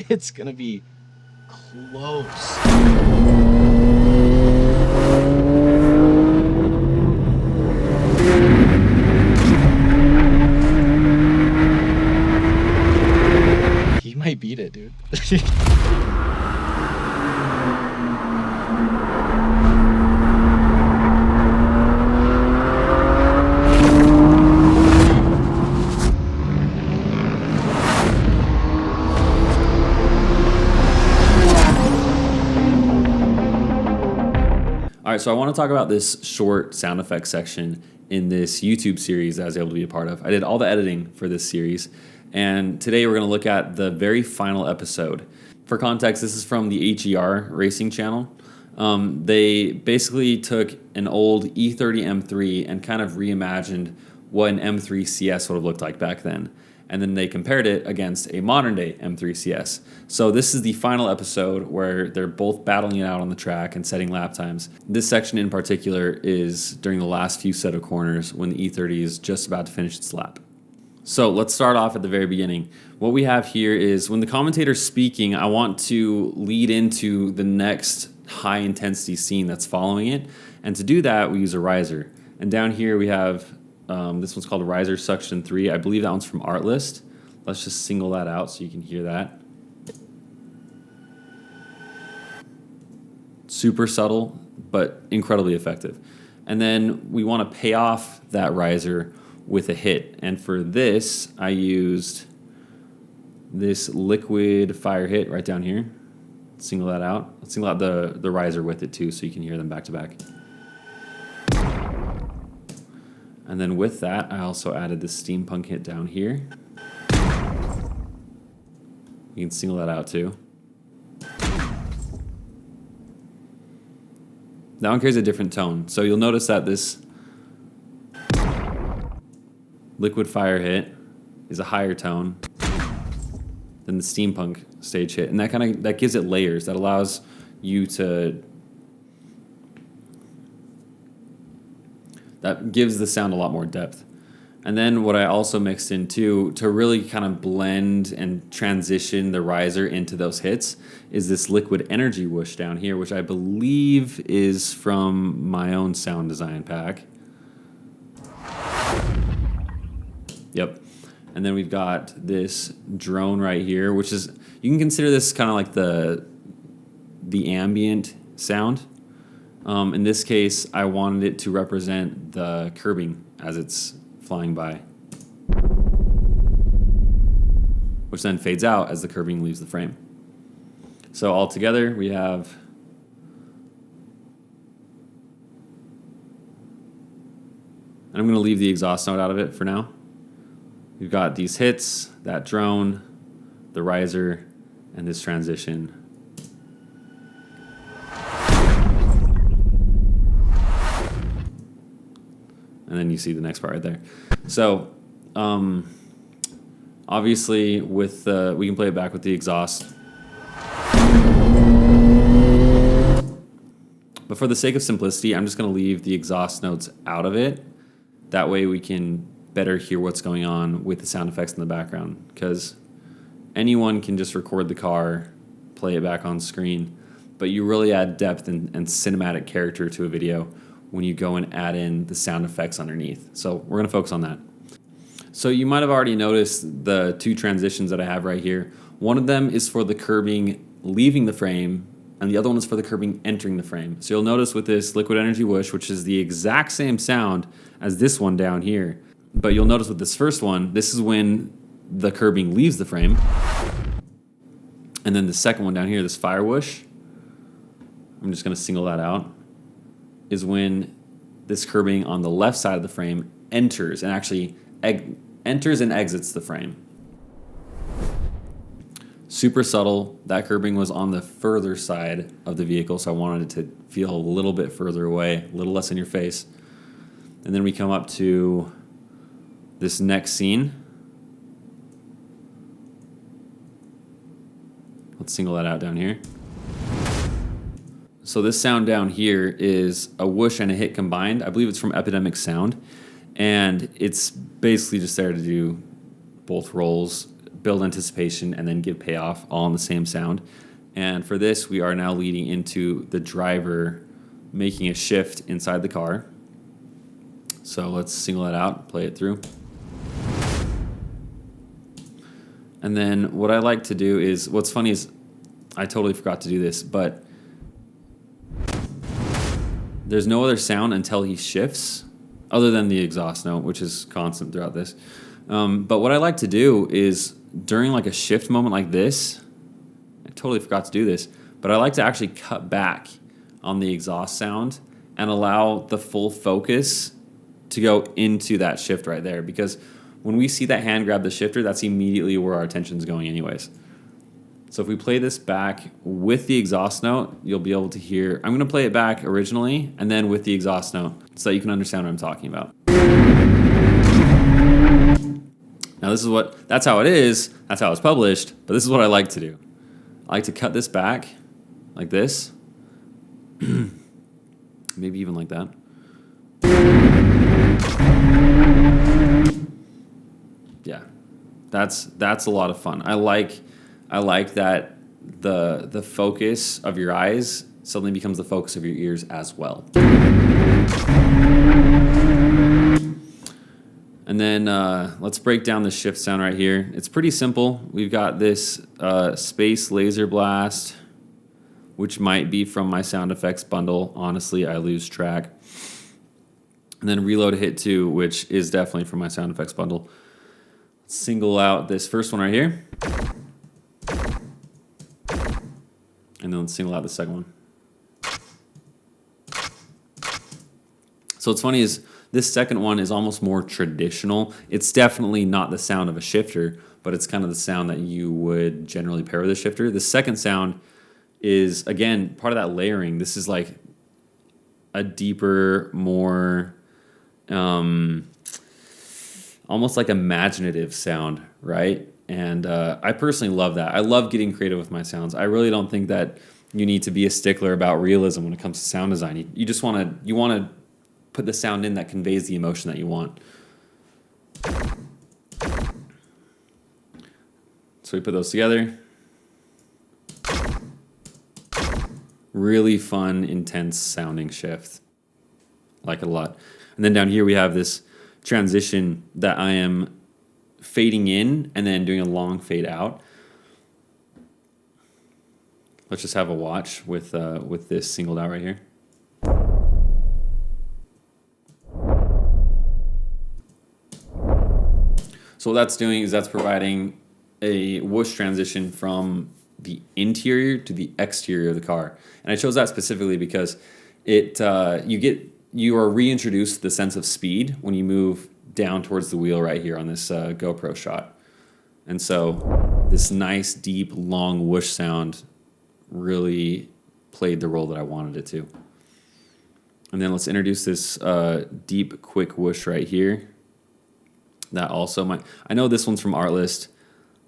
It's gonna be close. He might beat it, dude. All right, so I want to talk about this short sound effects section in this YouTube series I was able to be a part of. I did all the editing for this series, and today we're going to look at the very final episode. For context, this is from the HER racing channel. They basically took an old E30 M3 and kind of reimagined what an M3 CS would have looked like back then. And then they compared it against a modern day M3 CS. So this is the final episode where they're both battling it out on the track and setting lap times. This section in particular is during the last few set of corners when the E30 is just about to finish its lap. So let's start off at the very beginning. What we have here is when the commentator's speaking, I want to lead into the next high intensity scene that's following it. And to do that, we use a riser. And down here we have this one's called Riser Suction 3. I believe that one's from Artlist. Let's just single that out so you can hear that. Super subtle, but incredibly effective. And then we want to pay off that riser with a hit. And for this, I used this liquid fire hit right down here. Single that out. Let's single out the riser with it too so you can hear them back to back. And then with that, I also added the steampunk hit down here. You can single that out too. That one carries a different tone. So you'll notice that this liquid fire hit is a higher tone than the steampunk stage hit. And that gives it layers. That allows you to... That gives the sound a lot more depth. And then what I also mixed in too, to really kind of blend and transition the riser into those hits, is this liquid energy whoosh down here, which I believe is from my own sound design pack. Yep. And then we've got this drone right here, which is, you can consider this kind of like the ambient sound. In this case, I wanted it to represent the curbing as it's flying by, which then fades out as the curbing leaves the frame. So all together, we have and I'm going to leave the exhaust note out of it for now. We've got these hits, that drone, the riser, and this transition. And then you see the next part right there. So, obviously, with we can play it back with the exhaust. But for the sake of simplicity, I'm just going to leave the exhaust notes out of it. That way we can better hear what's going on with the sound effects in the background. Because anyone can just record the car, play it back on screen, but you really add depth and cinematic character to a video when you go and add in the sound effects underneath. So we're going to focus on that. So you might have already noticed the two transitions that I have right here. One of them is for the curbing leaving the frame, and the other one is for the curbing entering the frame. So you'll notice with this liquid energy whoosh, which is the exact same sound as this one down here, but you'll notice with this first one, this is when the curbing leaves the frame. And then the second one down here, this fire whoosh, I'm just going to single that out, is when this curbing on the left side of the frame enters and actually enters and exits the frame. Super subtle. That curbing was on the further side of the vehicle, so I wanted it to feel a little bit further away, a little less in your face. And then we come up to this next scene. Let's single that out down here. So this sound down here is a whoosh and a hit combined. I believe it's from Epidemic Sound. And it's basically just there to do both roles, build anticipation, and then give payoff all in the same sound. And for this, we are now leading into the driver making a shift inside the car. So let's single that out, play it through. And then what I like to do is, what's funny is I totally forgot to do this, but there's no other sound until he shifts, other than the exhaust note, which is constant throughout this. But what I like to do is during like a shift moment like this, I totally forgot to do this, but I like to actually cut back on the exhaust sound and allow the full focus to go into that shift right there. Because when we see that hand grab the shifter, that's immediately where our attention's going anyways. So if we play this back with the exhaust note, you'll be able to hear, I'm gonna play it back originally and then with the exhaust note so that you can understand what I'm talking about. Now this is that's how it is, that's how it's published, but this is what I like to do. I like to cut this back like this, maybe even like that. Yeah, that's a lot of fun. I like that the focus of your eyes suddenly becomes the focus of your ears as well. And then let's break down the shift sound right here. It's pretty simple. We've got this space laser blast, which might be from my sound effects bundle. Honestly, I lose track. And then reload hit 2, which is definitely from my sound effects bundle. Single out this first one right here. And then let's single out the second one. So what's funny is this second one is almost more traditional. It's definitely not the sound of a shifter, but it's kind of the sound that you would generally pair with a shifter. The second sound is, again, part of that layering. This is like a deeper, more almost like imaginative sound, right? And I personally love that. I love getting creative with my sounds. I really don't think that you need to be a stickler about realism when it comes to sound design. You just want to put the sound in that conveys the emotion that you want. So we put those together. Really fun, intense sounding shift. Like it a lot. And then down here we have this transition that I am fading in and then doing a long fade out. Let's just have a watch with this singled out right here. So what that's doing is that's providing a whoosh transition from the interior to the exterior of the car. And I chose that specifically because you are reintroduced to the sense of speed when you move down towards the wheel right here on this GoPro shot. And so this nice, deep, long whoosh sound really played the role that I wanted it to. And then let's introduce this deep, quick whoosh right here. That also might, I know this one's from Artlist.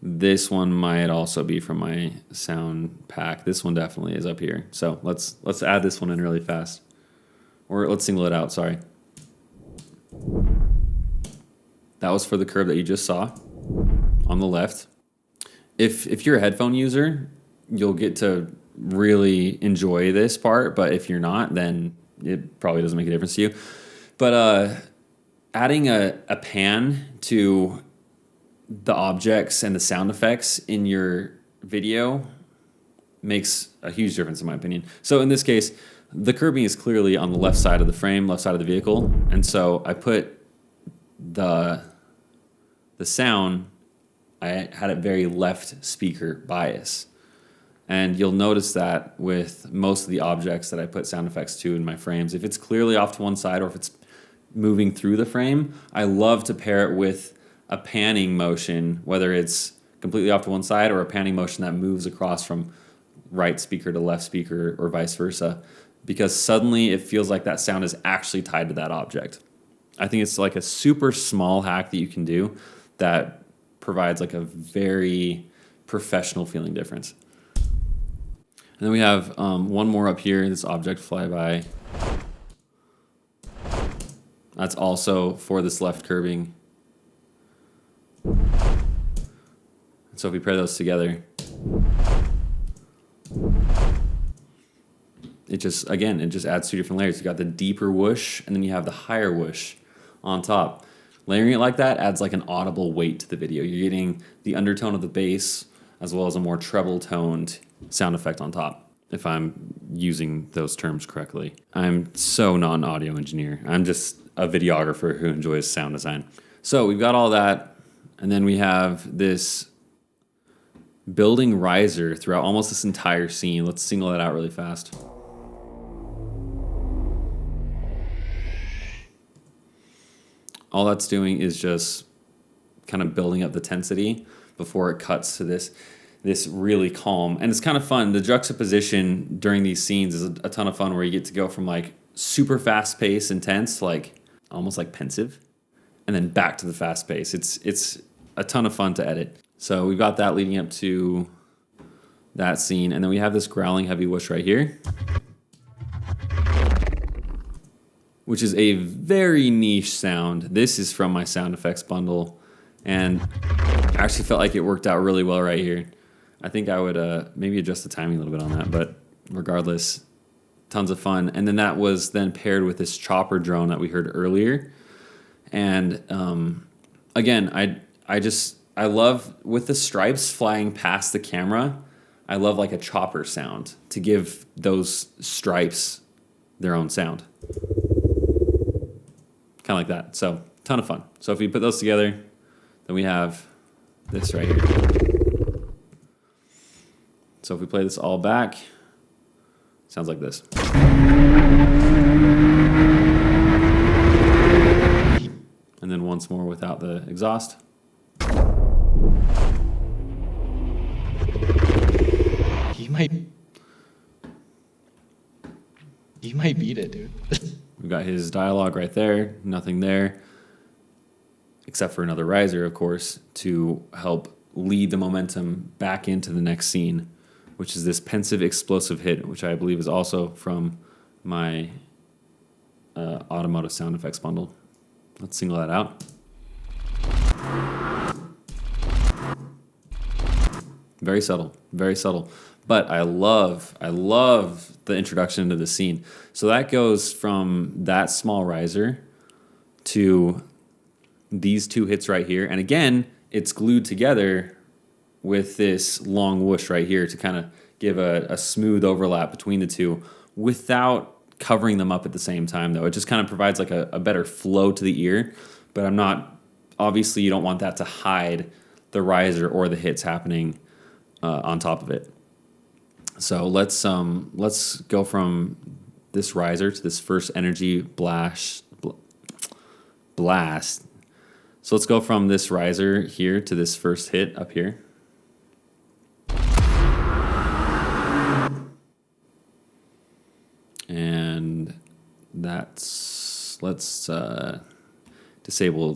This one might also be from my sound pack. This one definitely is up here. So let's add this one in really fast. Or let's single it out, sorry. That was for the curve that you just saw on the left. If you're a headphone user, you'll get to really enjoy this part, but if you're not, then it probably doesn't make a difference to you. But adding a pan to the objects and the sound effects in your video makes a huge difference in my opinion. So in this case, the curbing is clearly on the left side of the frame, left side of the vehicle, and so I put the sound, I had it very left speaker bias. And you'll notice that with most of the objects that I put sound effects to in my frames, if it's clearly off to one side or if it's moving through the frame, I love to pair it with a panning motion, whether it's completely off to one side or a panning motion that moves across from right speaker to left speaker or vice versa, because suddenly it feels like that sound is actually tied to that object. I think it's like a super small hack that you can do that provides like a very professional feeling difference. And then we have one more up here, this object flyby. That's also for this left curbing. So if we pair those together, it just adds 2 different layers. You got the deeper whoosh, and then you have the higher whoosh on top. Layering it like that adds like an audible weight to the video. You're getting the undertone of the bass as well as a more treble toned sound effect on top, if I'm using those terms correctly. I'm so not an audio engineer. I'm just a videographer who enjoys sound design. So we've got all that, and then we have this building riser throughout almost this entire scene. Let's single that out really fast. All that's doing is just kind of building up the tensity before it cuts to this really calm. And it's kind of fun. The juxtaposition during these scenes is a ton of fun, where you get to go from like super fast paced, intense, like almost like pensive, and then back to the fast pace. It's a ton of fun to edit. So we've got that leading up to that scene. And then we have this growling heavy whoosh right here, which is a very niche sound. This is from my sound effects bundle, and I actually felt like it worked out really well right here. I think I would maybe adjust the timing a little bit on that, but regardless, tons of fun. And then that was then paired with this chopper drone that we heard earlier. And again, I love, with the stripes flying past the camera, I love like a chopper sound to give those stripes their own sound. Kind of like that. So, ton of fun. So if we put those together, then we have this right here. So if we play this all back, sounds like this. And then once more without the exhaust. He might beat it, dude. We've got his dialogue right there, nothing there, except for another riser, of course, to help lead the momentum back into the next scene, which is this pensive, explosive hit, which I believe is also from my automotive sound effects bundle. Let's single that out. Very subtle, very subtle. But I love the introduction into the scene. So that goes from that small riser to these 2 hits right here. And again, it's glued together with this long whoosh right here to kind of give a smooth overlap between the two without covering them up at the same time, though. It just kind of provides like a better flow to the ear. But obviously you don't want that to hide the riser or the hits happening on top of it. So let's go from this riser to this first energy blast. So let's go from this riser here to this first hit up here. And let's disable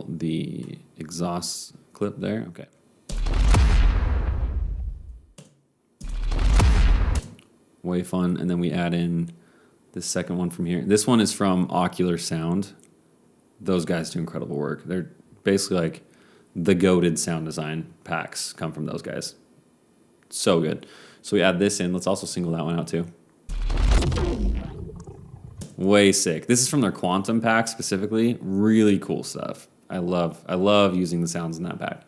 the exhaust clip there. Okay. Way fun. And then we add in this second one from here. This one is from Ocular Sound. Those guys do incredible work. They're basically like the goated sound design packs come from those guys. So good. So we add this in. Let's also single that one out too. Way sick. This is from their Quantum pack specifically. Really cool stuff. I love using the sounds in that pack.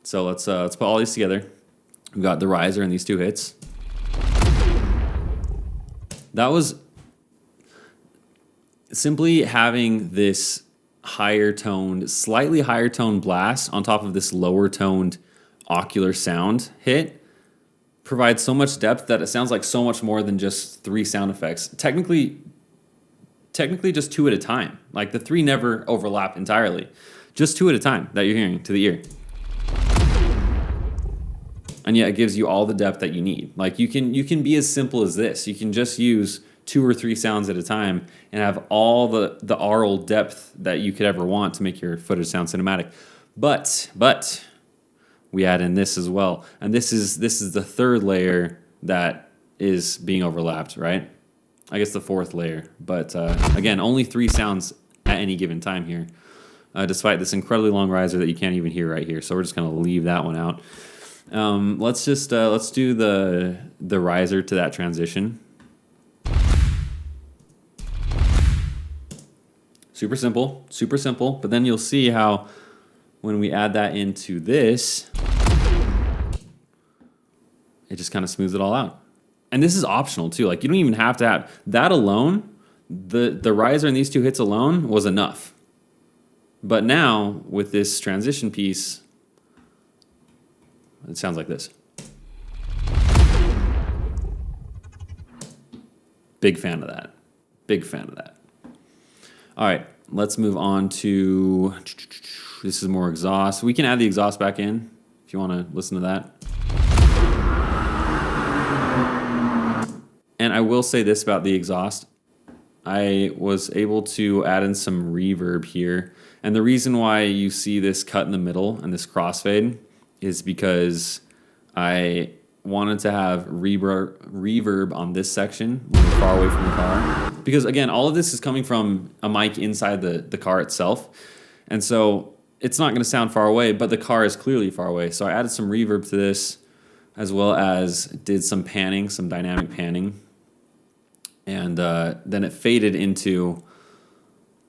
So let's put all these together. We've got the riser and these 2 hits. That was simply having this slightly higher toned blast on top of this lower toned Ocular Sound hit provides so much depth that it sounds like so much more than just 3 sound effects. Technically just 2 at a time. Like the 3 never overlap entirely. Just 2 at a time that you're hearing to the ear. And yet it gives you all the depth that you need. Like you can be as simple as this. You can just use 2 or 3 sounds at a time and have all the aural depth that you could ever want to make your footage sound cinematic. But we add in this as well. And this is the 3rd layer that is being overlapped, right? I guess the 4th layer. But again, only 3 sounds at any given time here. despite this incredibly long riser that you can't even hear right here. So we're just going to leave that one out. Let's do the riser to that transition. Super simple. But then you'll see how when we add that into this, it just kind of smooths it all out. And this is optional too. Like, you don't even have to have that alone. The riser and these two hits alone was enough. But now with this transition piece, it sounds like this. Big fan of that. Big fan of that. All right, let's move on to, this is more exhaust. We can add the exhaust back in if you want to listen to that. And I will say this about the exhaust. I was able to add in some reverb here. And the reason why you see this cut in the middle and this crossfade is because I wanted to have reverb on this section when we're far away from the car. Because again, all of this is coming from a mic inside the car itself. And so it's not going to sound far away, but the car is clearly far away. So I added some reverb to this, as well as did some panning, some dynamic panning. And then it faded into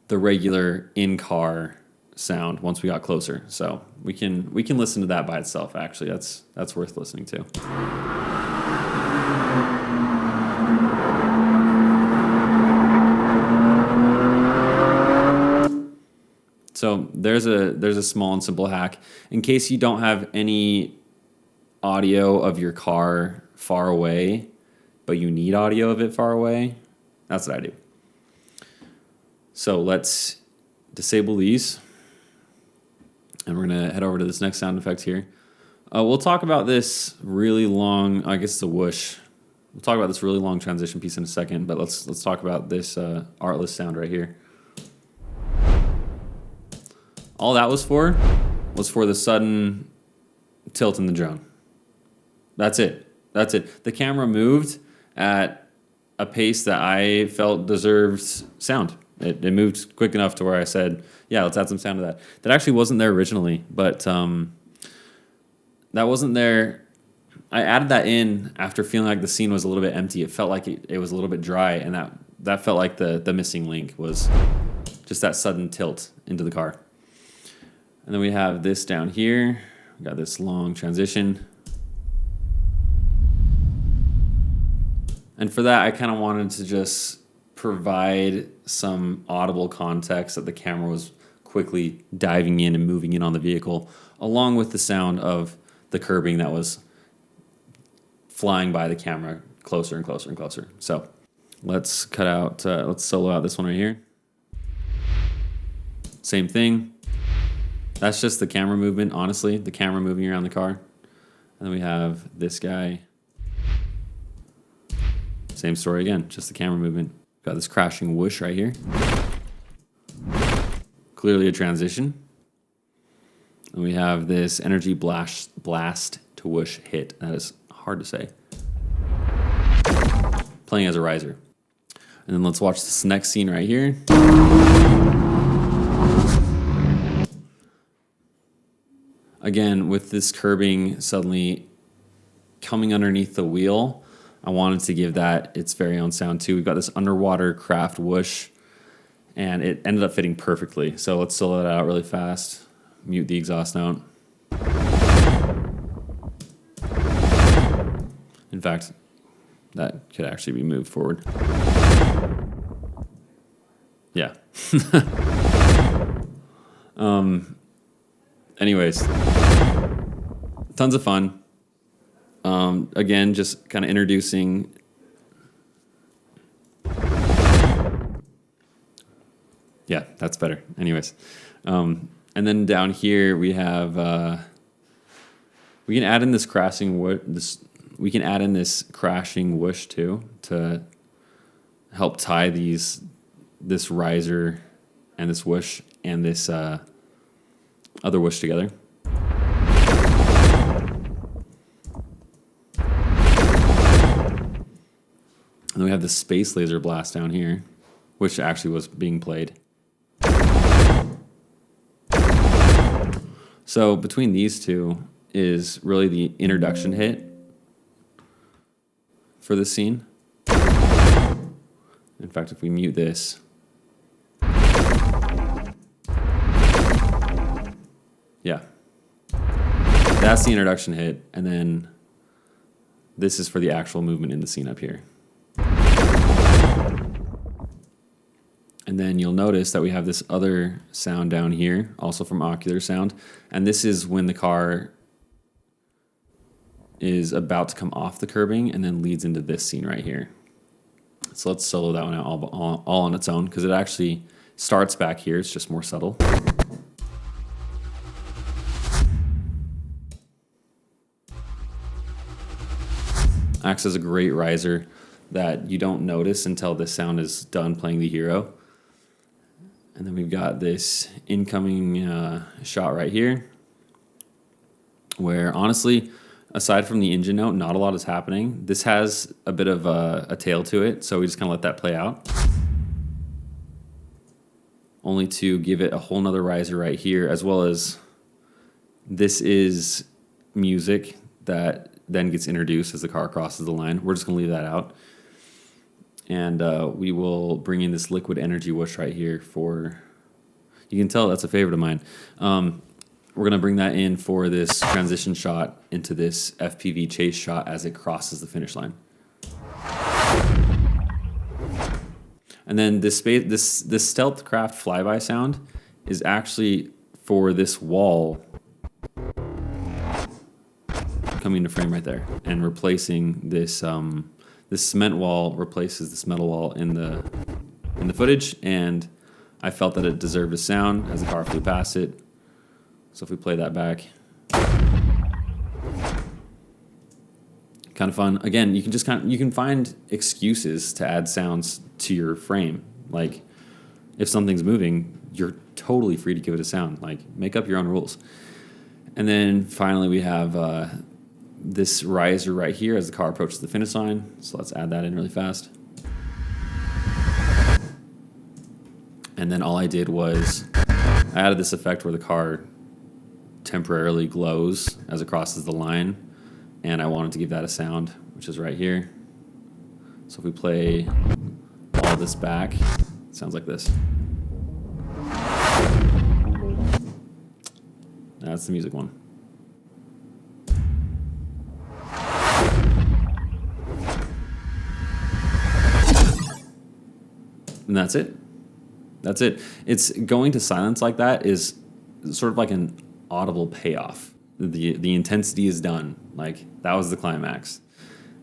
the regular in-car sound once we got closer. So we can listen to that by itself. Actually, that's worth listening to. So there's a small and simple hack in case you don't have any audio of your car far away, but you need audio of it far away. That's what I do. So let's disable these. And we're going to head over to this next sound effect here. We'll talk about this really long, I guess it's a whoosh. We'll talk about this really long transition piece in a second, but let's talk about this artless sound right here. All that was for the sudden tilt in the drone. That's it. The camera moved at a pace that I felt deserved sound. It moved quick enough to where I said, yeah, let's add some sound to that. That actually wasn't there originally, but that wasn't there. I added that in after feeling like the scene was a little bit empty. It felt like it was a little bit dry, and that felt like the missing link was just that sudden tilt into the car. And then we have this down here. We got this long transition. And for that, I kind of wanted to just provide some audible context that the camera was quickly diving in and moving in on the vehicle, along with the sound of the curbing that was flying by the camera closer and closer and closer. So let's solo out this one right here. Same thing. That's just the camera movement, honestly, the camera moving around the car. And then we have this guy. Same story again, just the camera movement. Got this crashing whoosh right here. Clearly a transition. And we have this energy blast to whoosh hit. That is hard to say. Playing as a riser. And then let's watch this next scene right here. Again, with this curbing suddenly coming underneath the wheel, I wanted to give that its very own sound too. We've got this underwater craft whoosh, and it ended up fitting perfectly. So let's solo that out really fast. Mute the exhaust note. In fact, that could actually be moved forward. Yeah. Anyways, tons of fun. Again, just kind of introducing. Yeah, that's better. Anyways, and then down here we have we can add in this crashing whoosh too to help tie this riser and this whoosh and this other whoosh together. And then we have the space laser blast down here, which actually was being played. So between these two is really the introduction hit for this scene. In fact, if we mute this, yeah, that's the introduction hit, and then this is for the actual movement in the scene up here. And then you'll notice that we have this other sound down here, also from Ocular Sound, and this is when the car is about to come off the curbing and then leads into this scene right here. So let's solo that one out all on its own, because it actually starts back here. It's just more subtle. Acts as a great riser that you don't notice until this sound is done playing the hero. And then we've got this incoming shot right here, where honestly, aside from the engine note, not a lot is happening. This has a bit of a tail to it, so we just kind of let that play out. Only to give it a whole nother riser right here, as well as this is music that then gets introduced as the car crosses the line. We're just going to leave that out. And we will bring in this liquid energy whoosh right here for, you can tell that's a favorite of mine. We're going to bring that in for this transition shot into this FPV chase shot as it crosses the finish line. And then this stealth craft flyby sound is actually for this wall coming into frame right there and replacing this this cement wall replaces this metal wall in the footage, and I felt that it deserved a sound as the car flew past it. So if we play that back, kind of fun. Again, you can find excuses to add sounds to your frame. Like if something's moving, you're totally free to give it a sound. Like make up your own rules. And then finally we have this riser right here as the car approaches the finish line. So let's add that in really fast. And then all I did was I added this effect where the car temporarily glows as it crosses the line, and I wanted to give that a sound, which is right here. So if we play all this back, it sounds like this. That's the music one. And that's it. That's it. It's going to silence like that is sort of like an audible payoff. The intensity is done. Like that was the climax.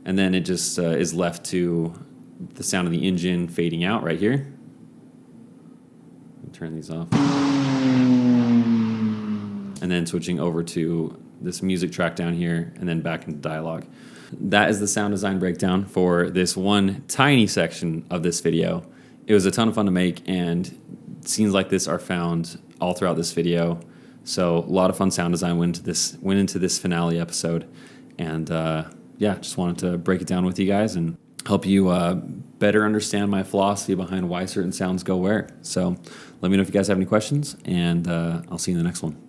And then it just is left to the sound of the engine fading out right here. Turn these off. And then switching over to this music track down here and then back into dialogue. That is the sound design breakdown for this one tiny section of this video. It was a ton of fun to make, and scenes like this are found all throughout this video. So a lot of fun sound design went into this finale episode. And yeah, just wanted to break it down with you guys and help you better understand my philosophy behind why certain sounds go where. So let me know if you guys have any questions, and I'll see you in the next one.